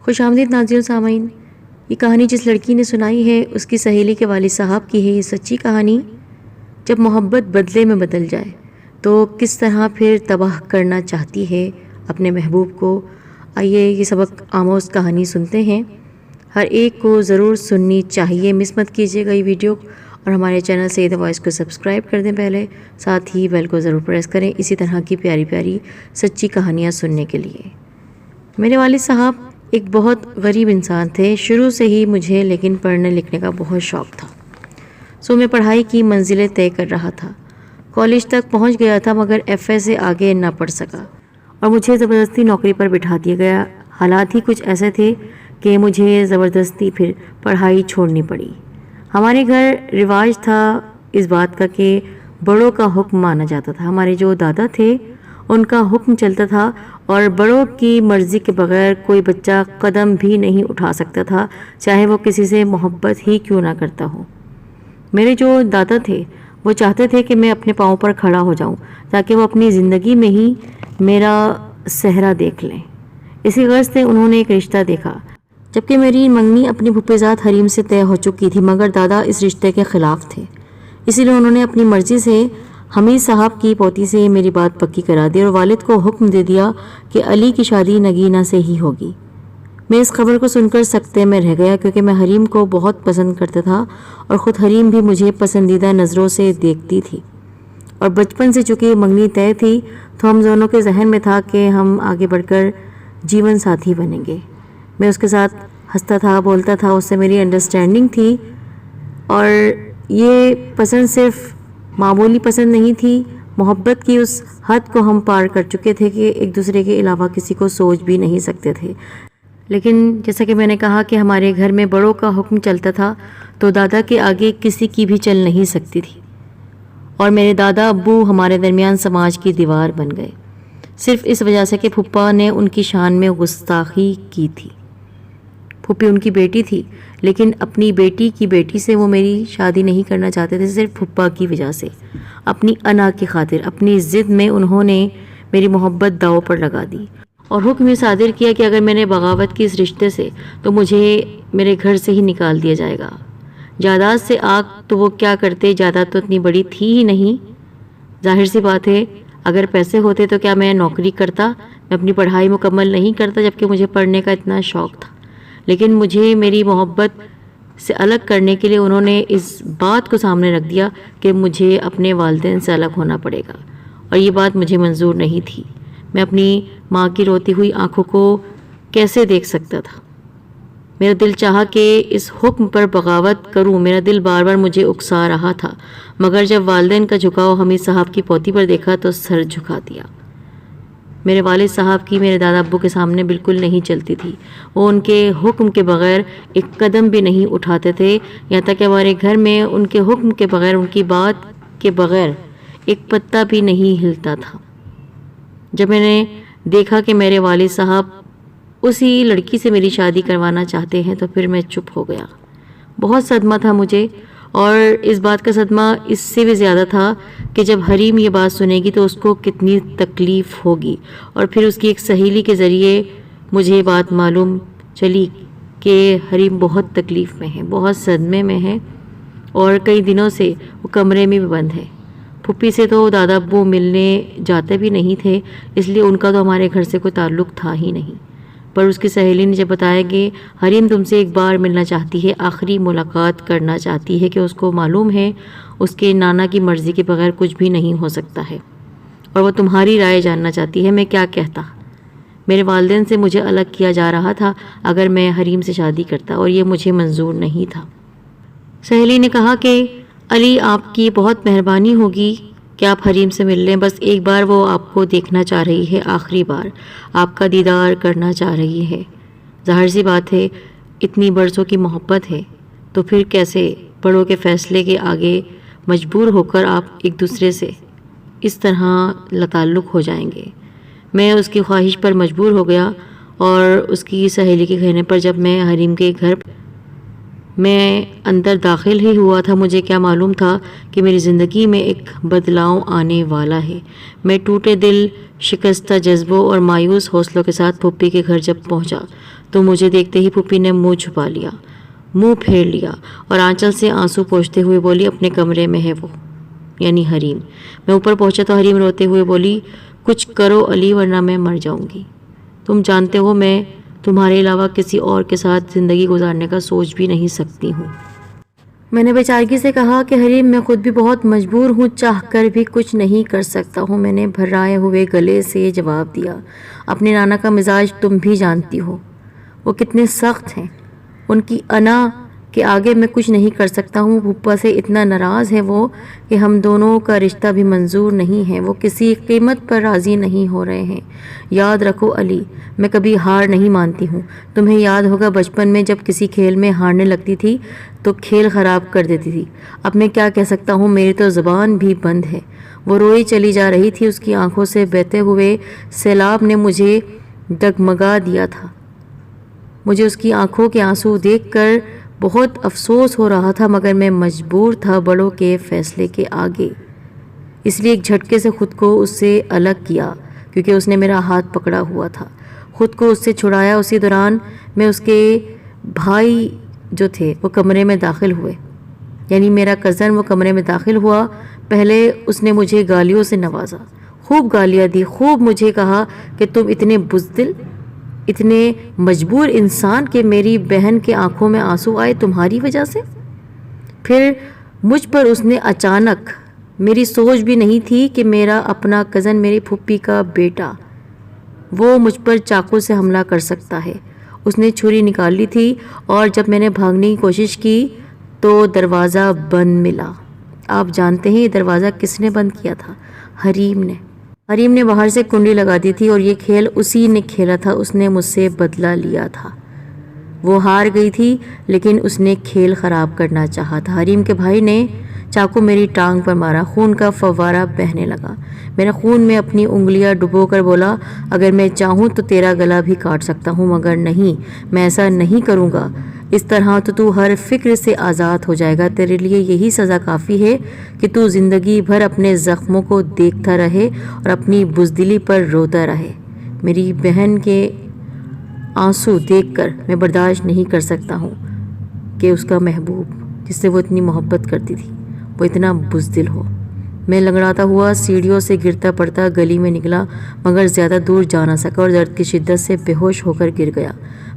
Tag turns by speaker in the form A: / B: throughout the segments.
A: خوش آمدید ناظرین سامعین، یہ کہانی جس لڑکی نے سنائی ہے اس کی سہیلی کے والد صاحب کی ہے۔ یہ سچی کہانی جب محبت بدلے میں بدل جائے تو کس طرح پھر تباہ کرنا چاہتی ہے اپنے محبوب کو۔ آئیے یہ سبق آموز کہانی سنتے ہیں، ہر ایک کو ضرور سننی چاہیے۔ مس مت کیجیے گا یہ ویڈیو اور ہمارے چینل سید وائس کو سبسکرائب کر دیں پہلے، ساتھ ہی بیل کو ضرور پریس کریں اسی طرح کی پیاری پیاری سچی کہانیاں سننے کے لیے۔ میرے والد صاحب ایک بہت غریب انسان تھے۔ شروع سے ہی مجھے لیکن پڑھنے لکھنے کا بہت شوق تھا، سو میں پڑھائی کی منزلیں طے کر رہا تھا۔ کالج تک پہنچ گیا تھا مگر ایف اے سے آگے نہ پڑھ سکا اور مجھے زبردستی نوکری پر بٹھا دیا گیا۔ حالات ہی کچھ ایسے تھے کہ مجھے زبردستی پھر پڑھائی چھوڑنی پڑی۔ ہمارے گھر رواج تھا اس بات کا کہ بڑوں کا حکم مانا جاتا تھا۔ ہمارے جو دادا تھے ان کا حکم چلتا تھا اور بڑوں کی مرضی کے بغیر کوئی بچہ قدم بھی نہیں اٹھا سکتا تھا، چاہے وہ کسی سے محبت ہی کیوں نہ کرتا ہو۔ میرے جو دادا تھے وہ چاہتے تھے کہ میں اپنے پاؤں پر کھڑا ہو جاؤں تاکہ وہ اپنی زندگی میں ہی میرا صحرا دیکھ لیں۔ اسی غرض سے انہوں نے ایک رشتہ دیکھا، جبکہ میری منگنی اپنی پھوپھیزاد حریم سے طے ہو چکی تھی مگر دادا اس رشتے کے خلاف تھے، اسی لیے انہوں نے اپنی مرضی سے حمید صاحب کی پوتی سے میری بات پکی کرا دی اور والد کو حکم دے دیا کہ علی کی شادی نگینہ سے ہی ہوگی۔ میں اس خبر کو سن کر سکتے میں رہ گیا کیونکہ میں حریم کو بہت پسند کرتا تھا اور خود حریم بھی مجھے پسندیدہ نظروں سے دیکھتی تھی، اور بچپن سے چونکہ منگنی طے تھی تو ہم دونوں کے ذہن میں تھا کہ ہم آگے بڑھ کر جیون ساتھی بنیں گے۔ میں اس کے ساتھ ہنستا تھا، بولتا تھا، اس سے میری انڈرسٹینڈنگ تھی اور یہ پسند صرف معمولی پسند نہیں تھی، محبت کی اس حد کو ہم پار کر چکے تھے کہ ایک دوسرے کے علاوہ کسی کو سوچ بھی نہیں سکتے تھے۔ لیکن جیسا کہ میں نے کہا کہ ہمارے گھر میں بڑوں کا حکم چلتا تھا تو دادا کے آگے کسی کی بھی چل نہیں سکتی تھی، اور میرے دادا ابو ہمارے درمیان سماج کی دیوار بن گئے، صرف اس وجہ سے کہ پھپھا نے ان کی شان میں گستاخی کی تھی۔ پھوپھی ان کی بیٹی تھی لیکن اپنی بیٹی کی بیٹی سے وہ میری شادی نہیں کرنا چاہتے تھے، صرف پھپھا کی وجہ سے، اپنی انا کی خاطر، اپنی ضد میں انہوں نے میری محبت داؤ پر لگا دی اور حکم یہ صادر کیا کہ اگر میں نے بغاوت کی اس رشتے سے تو مجھے میرے گھر سے ہی نکال دیا جائے گا۔ جائیداد سے آگ تو وہ کیا کرتے، جائیداد تو اتنی بڑی تھی ہی نہیں۔ ظاہر سی بات ہے اگر پیسے ہوتے تو کیا میں نوکری کرتا، میں اپنی پڑھائی مکمل نہیں کرتا جبکہ مجھے پڑھنے کا اتنا شوق تھا، لیکن مجھے میری محبت سے الگ کرنے کے لیے انہوں نے اس بات کو سامنے رکھ دیا کہ مجھے اپنے والدین سے الگ ہونا پڑے گا، اور یہ بات مجھے منظور نہیں تھی۔ میں اپنی ماں کی روتی ہوئی آنکھوں کو کیسے دیکھ سکتا تھا؟ میرا دل چاہا کہ اس حکم پر بغاوت کروں، میرا دل بار بار مجھے اکسا رہا تھا، مگر جب والدین کا جھکاؤ حمید صاحب کی پوتی پر دیکھا تو سر جھکا دیا۔ میرے والد صاحب کی میرے دادا ابو کے سامنے بالکل نہیں چلتی تھی، وہ ان کے حکم کے بغیر ایک قدم بھی نہیں اٹھاتے تھے، یہاں تک کہ ہمارے گھر میں ان کے حکم کے بغیر، ان کی بات کے بغیر ایک پتا بھی نہیں ہلتا تھا۔ جب میں نے دیکھا کہ میرے والد صاحب اسی لڑکی سے میری شادی کروانا چاہتے ہیں تو پھر میں چپ ہو گیا۔ بہت صدمہ تھا مجھے، اور اس بات کا صدمہ اس سے بھی زیادہ تھا کہ جب حریم یہ بات سنے گی تو اس کو کتنی تکلیف ہوگی، اور پھر اس کی ایک سہیلی کے ذریعے مجھے یہ بات معلوم چلی کہ حریم بہت تکلیف میں ہے، بہت صدمے میں ہے، اور کئی دنوں سے وہ کمرے میں بھی بند ہے۔ پھوپھی سے تو دادا ابو ملنے جاتے بھی نہیں تھے، اس لیے ان کا تو ہمارے گھر سے کوئی تعلق تھا ہی نہیں۔ پر اس کی سہیلی نے جب بتایا کہ حریم تم سے ایک بار ملنا چاہتی ہے، آخری ملاقات کرنا چاہتی ہے، کہ اس کو معلوم ہے اس کے نانا کی مرضی کے بغیر کچھ بھی نہیں ہو سکتا ہے اور وہ تمہاری رائے جاننا چاہتی ہے، میں کیا کہتا؟ میرے والدین سے مجھے الگ کیا جا رہا تھا اگر میں حریم سے شادی کرتا، اور یہ مجھے منظور نہیں تھا۔ سہیلی نے کہا کہ علی آپ کی بہت مہربانی ہوگی کہ آپ حریم سے مل لیں، بس ایک بار وہ آپ کو دیکھنا چاہ رہی ہے، آخری بار آپ کا دیدار کرنا چاہ رہی ہے۔ ظاہر سی بات ہے اتنی برسوں کی محبت ہے تو پھر کیسے بڑوں کے فیصلے کے آگے مجبور ہو کر آپ ایک دوسرے سے اس طرح لاتعلق ہو جائیں گے۔ میں اس کی خواہش پر مجبور ہو گیا، اور اس کی سہیلی کے کہنے پر جب میں حریم کے گھر میں اندر داخل ہی ہوا تھا، مجھے کیا معلوم تھا کہ میری زندگی میں ایک بدلاؤ آنے والا ہے۔ میں ٹوٹے دل، شکستہ جذبوں اور مایوس حوصلوں کے ساتھ پھوپھی کے گھر جب پہنچا تو مجھے دیکھتے ہی پھوپھی نے منہ چھپا لیا، منہ پھیر لیا اور آنچل سے آنسو پوچھتے ہوئے بولی، اپنے کمرے میں ہے وہ، یعنی حریم۔ میں اوپر پہنچا تو حریم روتے ہوئے بولی، کچھ کرو علی ورنہ میں مر جاؤں گی۔ تم جانتے ہو میں تمہارے علاوہ کسی اور کے ساتھ زندگی گزارنے کا سوچ بھی نہیں سکتی ہوں۔ میں نے بیچارگی سے کہا کہ حریم میں خود بھی بہت مجبور ہوں، چاہ کر بھی کچھ نہیں کر سکتا ہوں۔ میں نے بھرائے ہوئے گلے سے جواب دیا، اپنے نانا کا مزاج تم بھی جانتی ہو، وہ کتنے سخت ہیں، ان کی انا کے آگے میں کچھ نہیں کر سکتا ہوں۔ پھوپھا سے اتنا ناراض ہے وہ کہ ہم دونوں کا رشتہ بھی منظور نہیں ہے، وہ کسی قیمت پر راضی نہیں ہو رہے ہیں۔ یاد رکھو علی، میں کبھی ہار نہیں مانتی ہوں۔ تمہیں یاد ہوگا بچپن میں جب کسی کھیل میں ہارنے لگتی تھی تو کھیل خراب کر دیتی تھی۔ اب میں کیا کہہ سکتا ہوں، میری تو زبان بھی بند ہے۔ وہ روئی چلی جا رہی تھی، اس کی آنکھوں سے بہتے ہوئے سیلاب نے مجھے ڈگمگا دیا تھا۔ مجھے اس کی آنکھوں کے آنسو دیکھ کر بہت افسوس ہو رہا تھا، مگر میں مجبور تھا بڑوں کے فیصلے کے آگے، اس لیے ایک جھٹکے سے خود کو اس سے الگ کیا، کیونکہ اس نے میرا ہاتھ پکڑا ہوا تھا۔ خود کو اس سے چھڑایا۔ اسی دوران میں اس کے بھائی جو تھے وہ کمرے میں داخل ہوئے، یعنی میرا کزن وہ کمرے میں داخل ہوا۔ پہلے اس نے مجھے گالیوں سے نوازا، خوب گالیاں دی، خوب مجھے کہا کہ تم اتنے بزدل، اتنے مجبور انسان کہ میری بہن کے آنکھوں میں آنسو آئے تمہاری وجہ سے۔ پھر مجھ پر اس نے اچانک، میری سوچ بھی نہیں تھی کہ میرا اپنا کزن، میری پھوپھی کا بیٹا، وہ مجھ پر چاقو سے حملہ کر سکتا ہے۔ اس نے چھری نکال لی تھی اور جب میں نے بھاگنے کی کوشش کی تو دروازہ بند ملا۔ آپ جانتے ہیں یہ دروازہ کس نے بند کیا تھا؟ حریم نے۔ حریم نے باہر سے کنڈی لگا دی تھی اور یہ کھیل اسی نے کھیلا تھا، اس نے مجھ سے بدلہ لیا تھا۔ وہ ہار گئی تھی لیکن اس نے کھیل خراب کرنا چاہا تھا۔ حریم کے بھائی نے چاقو میری ٹانگ پر مارا، خون کا فوارہ بہنے لگا۔ میں نے خون میں اپنی انگلیاں ڈبو کر بولا، اگر میں چاہوں تو تیرا گلا بھی کاٹ سکتا ہوں، مگر نہیں، میں ایسا نہیں کروں گا۔ اس طرح تو ہر فکر سے آزاد ہو جائے گا۔ تیرے لیے یہی سزا کافی ہے کہ تو زندگی بھر اپنے زخموں کو دیکھتا رہے اور اپنی بزدلی پر روتا رہے۔ میری بہن کے آنسو دیکھ کر میں برداشت نہیں کر سکتا ہوں کہ اس کا محبوب، جس سے وہ اتنی محبت کرتی تھی، وہ اتنا بزدل ہو۔ میں لنگڑاتا ہوا سیڑھیوں سے گرتا پڑتا گلی میں نکلا، مگر زیادہ دور جا نہ سکا اور درد کی شدت سے بے ہوش ہو کر گر گیا۔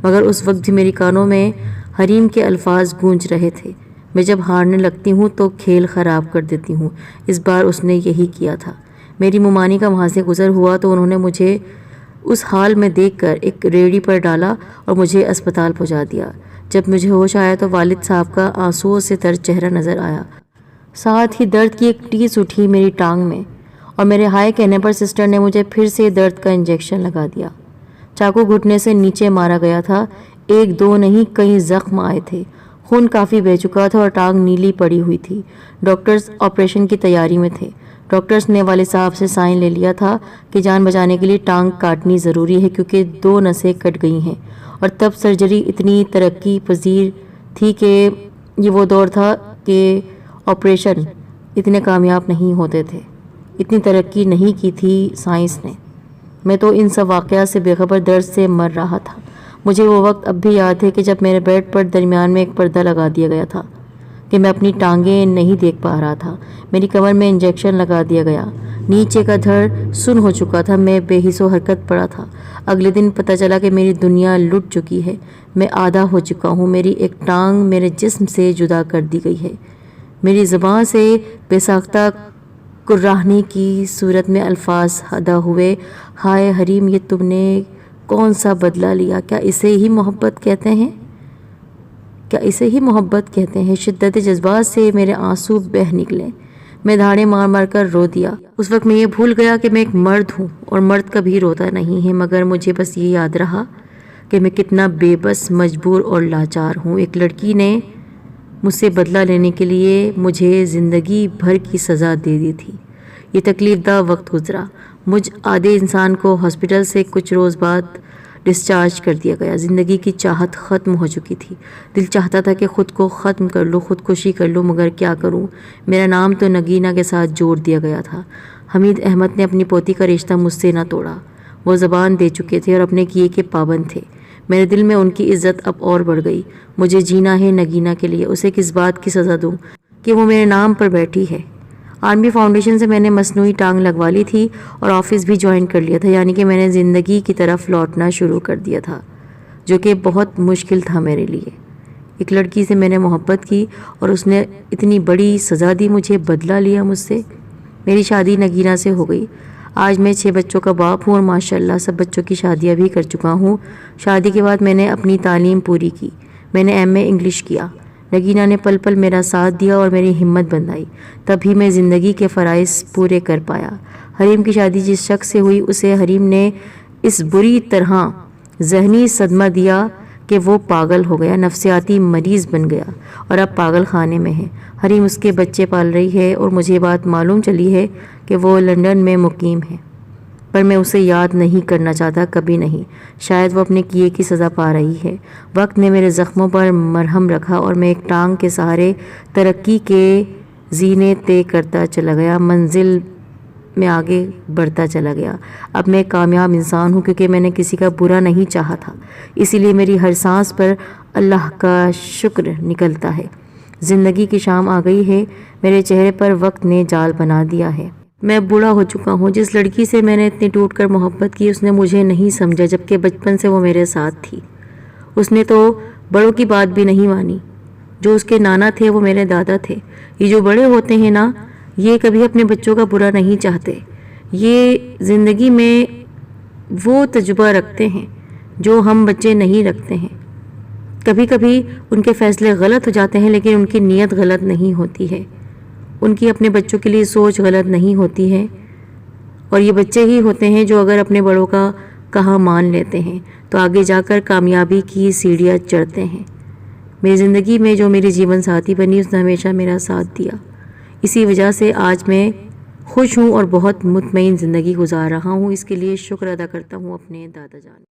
A: مگر اس وقت بھی میری کانوں میں حریم کے الفاظ گونج رہے تھے، میں جب ہارنے لگتی ہوں تو کھیل خراب کر دیتی ہوں۔ اس بار اس نے یہی کیا تھا۔ میری ممانی کا وہاں سے گزر ہوا تو انہوں نے مجھے اس حال میں دیکھ کر ایک ریڑھی پر ڈالا اور مجھے اسپتال پہنچا دیا۔ جب مجھے ہوش آیا تو والد صاحب کا آنسوؤں سے تر چہرہ نظر آیا، ساتھ ہی درد کی ایک ٹیس اٹھی میری ٹانگ میں، اور میرے ہائے کہنے پر سسٹر نے مجھے پھر سے درد کا انجیکشن لگا دیا۔ چاقو گھٹنے سے نیچے مارا گیا تھا، ایک دو نہیں کئی زخم آئے تھے، خون کافی بہہ چکا تھا اور ٹانگ نیلی پڑی ہوئی تھی۔ ڈاکٹرز آپریشن کی تیاری میں تھے۔ ڈاکٹرز نے والد صاحب سے سائن لے لیا تھا کہ جان بچانے کے لیے ٹانگ کاٹنی ضروری ہے کیونکہ 2 نسیں کٹ گئی ہیں، اور تب سرجری اتنی ترقی پذیر تھی کہ یہ وہ دور تھا کہ آپریشن اتنے کامیاب نہیں ہوتے تھے، اتنی ترقی نہیں کی تھی سائنس نے۔ میں تو ان سب واقعات سے بے خبر درد سے مر رہا تھا۔ مجھے وہ وقت اب بھی یاد ہے کہ جب میرے بیڈ پر درمیان میں ایک پردہ لگا دیا گیا تھا کہ میں اپنی ٹانگیں نہیں دیکھ پا رہا تھا، میری کمر میں انجیکشن لگا دیا گیا، نیچے کا دھڑ سن ہو چکا تھا، میں بے حس و حرکت پڑا تھا۔ اگلے دن پتہ چلا کہ میری دنیا لٹ چکی ہے، میں آدھا ہو چکا ہوں، میری ایک ٹانگ میرے جسم سے جدا کر دی گئی ہے۔ میری زبان سے بے ساختہ کراہنے کی صورت میں الفاظ ادا ہوئے، ہائے حریم، یہ تم نے کون سا بدلہ لیا؟ کیا اسے ہی محبت کہتے ہیں؟ کیا اسے ہی محبت کہتے ہیں؟ شدت جذبات سے میرے آنسو بہہ نکلے، میں دھاڑے مار مار کر رو دیا۔ اس وقت میں یہ بھول گیا کہ میں ایک مرد ہوں اور مرد کبھی روتا نہیں ہے، مگر مجھے بس یہ یاد رہا کہ میں کتنا بے بس، مجبور اور لاچار ہوں۔ ایک لڑکی نے مجھ سے بدلہ لینے کے لیے مجھے زندگی بھر کی سزا دے دی تھی۔ یہ تکلیف دہ وقت گزرا۔ مجھ آدھے انسان کو ہاسپٹل سے کچھ روز بعد ڈسچارج کر دیا گیا۔ زندگی کی چاہت ختم ہو چکی تھی۔ دل چاہتا تھا کہ خود کو ختم کر لوں، خودکشی کر لوں، مگر کیا کروں؟ میرا نام تو نگینہ کے ساتھ جوڑ دیا گیا تھا۔ حمید احمد نے اپنی پوتی کا رشتہ مجھ سے نہ توڑا۔ وہ زبان دے چکے تھے اور اپنے کیے کے پابند تھے۔ میرے دل میں ان کی عزت اب اور بڑھ گئی۔ مجھے جینا ہے نگینہ کے لیے۔ اسے کس بات کی سزا دوں کہ وہ میرے نام پر بیٹھی ہے؟ آرمی فاؤنڈیشن سے میں نے مصنوعی ٹانگ لگوا لی تھی اور آفس بھی جوائن کر لیا تھا، یعنی کہ میں نے زندگی کی طرف لوٹنا شروع کر دیا تھا، جو کہ بہت مشکل تھا میرے لیے۔ ایک لڑکی سے میں نے محبت کی اور اس نے اتنی بڑی سزا دی مجھے، بدلہ لیا مجھ سے۔ میری شادی نگینہ سے ہو گئی۔ آج میں 6 بچوں کا باپ ہوں اور ماشاءاللہ سب بچوں کی شادیاں بھی کر چکا ہوں۔ شادی کے بعد میں نے اپنی تعلیم پوری کی۔ میں نے ایم اے انگلش کیا۔ نگینہ نے پل پل میرا ساتھ دیا اور میری ہمت بندھائی، تبھی میں زندگی کے فرائض پورے کر پایا۔ حریم کی شادی جس شخص سے ہوئی اسے حریم نے اس بری طرح ذہنی صدمہ دیا کہ وہ پاگل ہو گیا، نفسیاتی مریض بن گیا اور اب پاگل خانے میں ہے۔ حریم اس کے بچے پال رہی ہے اور مجھے بات معلوم چلی ہے کہ وہ لندن میں مقیم ہے، پر میں اسے یاد نہیں کرنا چاہتا، کبھی نہیں۔ شاید وہ اپنے کیے کی سزا پا رہی ہے۔ وقت نے میرے زخموں پر مرہم رکھا اور میں ایک ٹانگ کے سہارے ترقی کے زینے طے کرتا چلا گیا، منزل میں آگے بڑھتا چلا گیا۔ اب میں ایک کامیاب انسان ہوں کیونکہ میں نے کسی کا برا نہیں چاہا تھا، اسی لیے میری ہر سانس پر اللہ کا شکر نکلتا ہے۔ زندگی کی شام آ گئی ہے، میرے چہرے پر وقت نے جال بنا دیا ہے۔ میں بوڑھا ہو چکا ہوں۔ جس لڑکی سے میں نے اتنی ٹوٹ کر محبت کی اس نے مجھے نہیں سمجھا، جبکہ بچپن سے وہ میرے ساتھ تھی۔ اس نے تو بڑوں کی بات بھی نہیں مانی۔ جو اس کے نانا تھے وہ میرے دادا تھے۔ یہ جو بڑے ہوتے ہیں نا، یہ کبھی اپنے بچوں کا برا نہیں چاہتے۔ یہ زندگی میں وہ تجربہ رکھتے ہیں جو ہم بچے نہیں رکھتے ہیں۔ کبھی کبھی ان کے فیصلے غلط ہو جاتے ہیں، لیکن ان کی نیت غلط نہیں ہوتی ہے، ان کی اپنے بچوں کے لیے سوچ غلط نہیں ہوتی ہے۔ اور یہ بچے ہی ہوتے ہیں جو اگر اپنے بڑوں کا کہا مان لیتے ہیں تو آگے جا کر کامیابی کی سیڑھیاں چڑھتے ہیں۔ میری زندگی میں جو میری جیون ساتھی بنی اس نے ہمیشہ میرا ساتھ دیا۔ اسی وجہ سے آج میں خوش ہوں اور بہت مطمئن زندگی گزار رہا ہوں۔ اس کے لیے شکر ادا کرتا ہوں اپنے دادا جان۔